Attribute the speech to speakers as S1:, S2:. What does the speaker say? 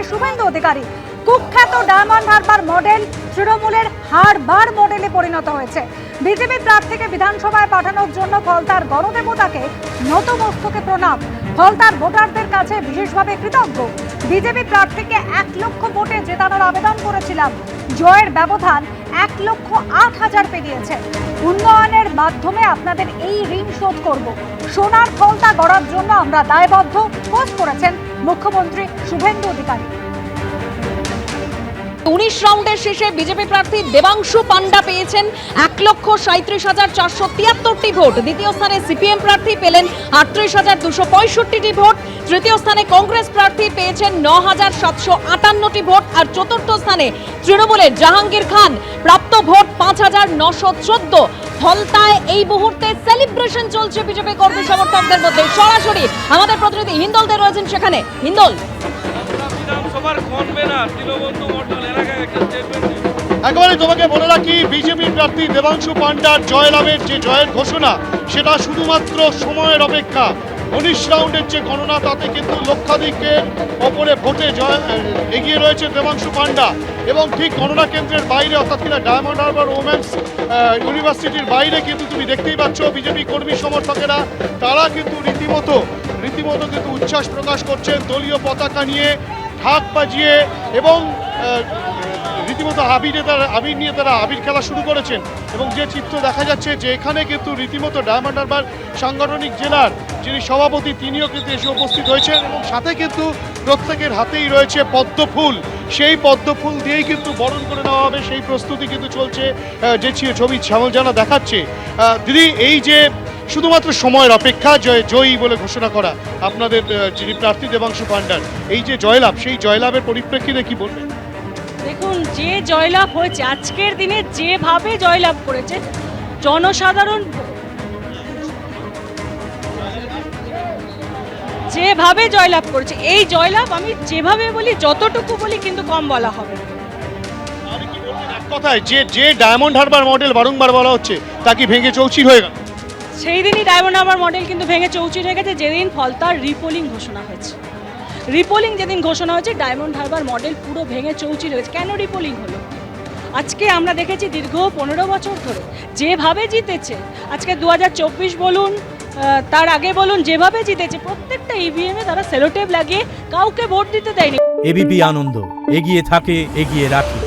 S1: শুভেন্দু অধিকারী। কুখ্যাত diamond Harbour model তৃণমূলের হারবার মডেলে পরিণত হয়েছে। বিজেপি প্রার্থীকে বিধানসভায় পাঠানোর জন্য ফলতার গণদেবতাকে নতমস্তকে প্রণাম। ফলতার ভোটারদের কাছে বিশেষভাবে কৃতজ্ঞ। বিজেপি প্রার্থীকে 1 লক্ষ ভোটে জেতানোর আবেদন করেছিলাম। জয়ের ব্যবধান 1,08,000 পেরিয়েছে। উন্নয়নের মাধ্যমে আপনাদের এই ঋণ শোধ করব। সোনার ফলতা গড়ার জন্য আমরা দায়বদ্ধ, পোস্ট করেছেন মুখ্যমন্ত্রী শুভেন্দু অধিকারী।
S2: 19 রাউন্ডের শেষে বিজেপি প্রার্থী দেবাংশু পান্ডা পেয়েছেন 1,37,473টি ভোট। দ্বিতীয় স্থানে সিপিএম প্রার্থী পেলেন 38,265টি ভোট। তৃতীয় স্থানে কংগ্রেস প্রার্থী পেয়েছেন 9,758টি ভোট। আর চতুর্থ স্থানে তৃণমূলের জাহাঙ্গীর খান প্রাপ্ত ভোট 5,914। ফলতায় এই মুহূর্তে সেলিব্রেশন চলছে বিজেপি কর্মী সমর্থকদের মধ্যে। সরাসরি আমাদের প্রতিনিধি হিন্দল দে রয়েছেন সেখানে। হিন্দল,
S3: একেবারে তোমাকে বলে রাখি, বিজেপি প্রার্থী দেবাংশু পান্ডার জয়লাভের যে জয়ের ঘোষণা সেটা শুধুমাত্র সময়ের অপেক্ষা। 19 রাউন্ডের যে গণনা তাতে কিন্তু লক্ষাধিকের ওপরে ভোটে এগিয়ে রয়েছে দেবাংশু পান্ডা। এবং ঠিক গণনা কেন্দ্রের বাইরে, অর্থাৎ কিনা ডায়মন্ড হারবার ওমেন্স ইউনিভার্সিটির বাইরে কিন্তু তুমি দেখতেই পাচ্ছ বিজেপি কর্মী সমর্থকেরা তারা কিন্তু রীতিমতো কিন্তু উচ্ছ্বাস প্রকাশ করছেন দলীয় পতাকা নিয়ে, ঢাক বাজিয়ে এবং রীতিমতো আবির নিয়ে তারা আবির খেলা শুরু করেছেন। এবং যে চিত্র দেখা যাচ্ছে যে এখানে কিন্তু রীতিমতো ডায়মন্ড হারবার সাংগঠনিক জেলার যিনি সভাপতি তিনিও কিন্তু এসে উপস্থিত হয়েছেন এবং সাথে কিন্তু প্রত্যেকের হাতেই রয়েছে পদ্মফুল। সেই পদ্মফুল দিয়েই কিন্তু বরণ করে নেওয়া হবে, সেই প্রস্তুতি কিন্তু চলছে। যে ছবি শ্যামল জানা দেখাচ্ছে দিদি, এই যে শুধুমাত্র সময়ের অপেক্ষা জয়ী বলে ঘোষণা করা আপনাদের যিনি প্রার্থী দেবাংশু পান্ডার এই যে জয়লাভ, সেই জয়লাভের পরিপ্রেক্ষিতে কি বলবেন?
S4: দেখুন, যে জয়লাভ হয়েছে আজকের দিনে, যেভাবে জয়লাভ করেছে জনসাধারণ, যেভাবে জয়লাভ করেছে, এই জয়লাভ আমি যেভাবে বলি, যতটুকু বলি কিন্তু কম বলা হবে।
S3: এক কথায় যে ডায়মন্ড হারবার মডেল বারংবার বলা হচ্ছে তা কি ভেঙে চৌচির হয়ে গেল?
S4: সেই দিনই ডায়মন্ড হারবার মডেল কিন্তু ভেঙে চৌচির হয়ে গেছে যেদিন ফলতার রিপোলিং ঘোষণা হয়েছে। রিপোলিং যেদিন ঘোষণা হয়েছে ডায়মন্ড হারবার মডেল পুরো ভেঙে চৌচির হয়েছে। কেন রিপোলিং হলো? আজকে আমরা দেখেছি দীর্ঘ 15 বছর ধরে যেভাবে জিতেছে, আজকে 2024 বলুন, তার আগে বলুন, যেভাবে জিতেছে প্রত্যেকটা ইভিএমে তারা সেলোটেপ লাগিয়ে কাউকে ভোট দিতে দেয়নি।
S5: এবিপি আনন্দ, এগিয়ে থাকে, এগিয়ে রাখে।